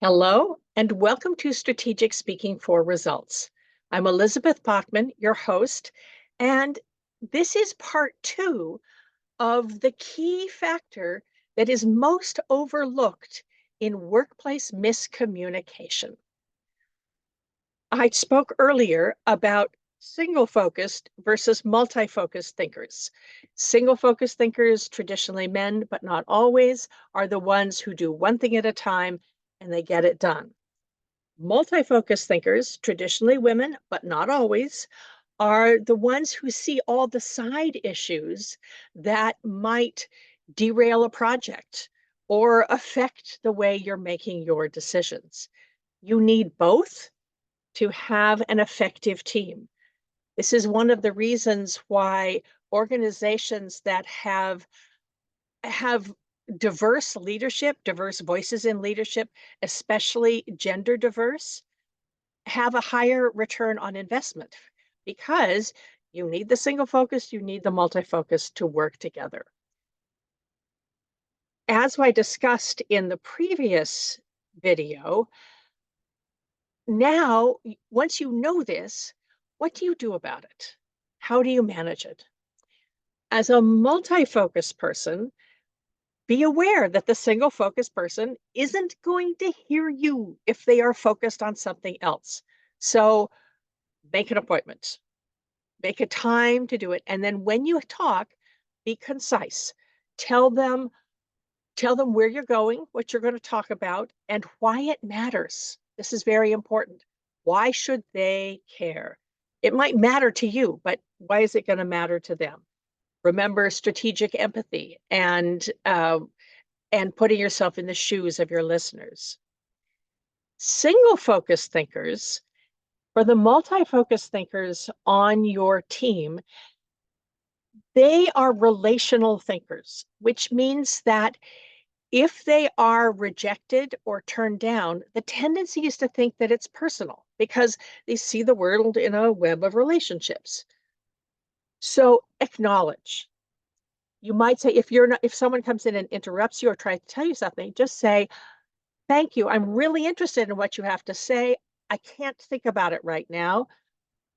Hello, and welcome to Strategic Speaking for Results. I'm Elizabeth Bachman, your host, and this is part two of the key factor that is most overlooked in workplace miscommunication. I spoke earlier about single-focused versus multi-focused thinkers. Single-focused thinkers, traditionally men, but not always, are the ones who do one thing at a time and they get it done. Multi-focused thinkers, traditionally women, but not always, are the ones who see all the side issues that might derail a project or affect the way you're making your decisions. You need both to have an effective team. This is one of the reasons why organizations that have diverse leadership, diverse voices in leadership, especially gender diverse, have a higher return on investment because you need the single focus, you need the multi-focus to work together. As I discussed in the previous video, now, once you know this, what do you do about it? How do you manage it? As a multi-focus person, be aware that the single focus person isn't going to hear you if they are focused on something else. So make an appointment. Make a time to do it. And then when you talk, be concise. Tell them where you're going, what you're going to talk about, and why it matters. This is very important. Why should they care? It might matter to you, but why is it going to matter to them? Remember strategic empathy and putting yourself in the shoes of your listeners. Single focus thinkers, for the multi-focus thinkers on your team, they are relational thinkers, which means that if they are rejected or turned down, the tendency is to think that it's personal because they see the world in a web of relationships. So acknowledge. You might say, if someone comes in and interrupts you or tries to tell you something, just say, thank you. I'm really interested in what you have to say. I can't think about it right now.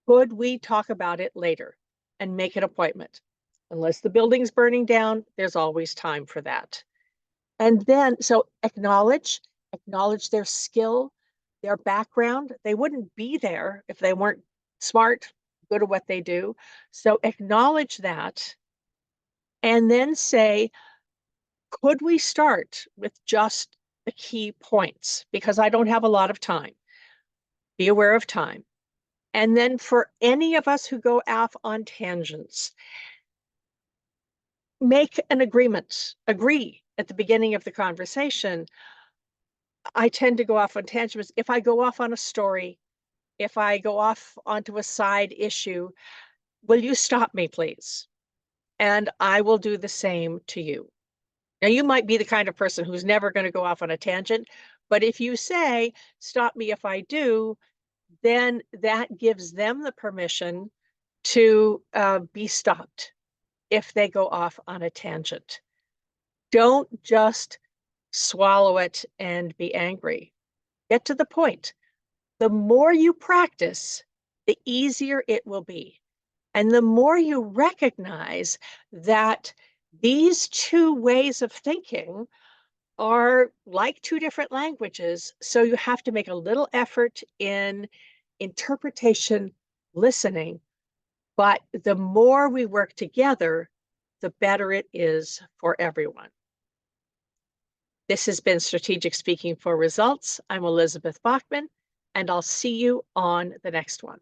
Could we talk about it later and make an appointment? Unless the building's burning down, there's always time for that. And then, so acknowledge their skill, their background. They wouldn't be there if they weren't smart, good at what they do. So acknowledge that and then say, could we start with just the key points? Because I don't have a lot of time. Be aware of time. And then for any of us who go off on tangents, make an agreement, agree at the beginning of the conversation. I tend to go off on tangents. If I go off on a story, if I go off onto a side issue, will you stop me, please? And I will do the same to you. Now, you might be the kind of person who's never going to go off on a tangent, but if you say, stop me if I do, then that gives them the permission to be stopped if they go off on a tangent. Don't just swallow it and be angry. Get to the point. The more you practice, the easier it will be. And the more you recognize that these two ways of thinking are like two different languages, so you have to make a little effort in interpretation, listening, but the more we work together, the better it is for everyone. This has been Strategic Speaking for Results. I'm Elizabeth Bachman, and I'll see you on the next one.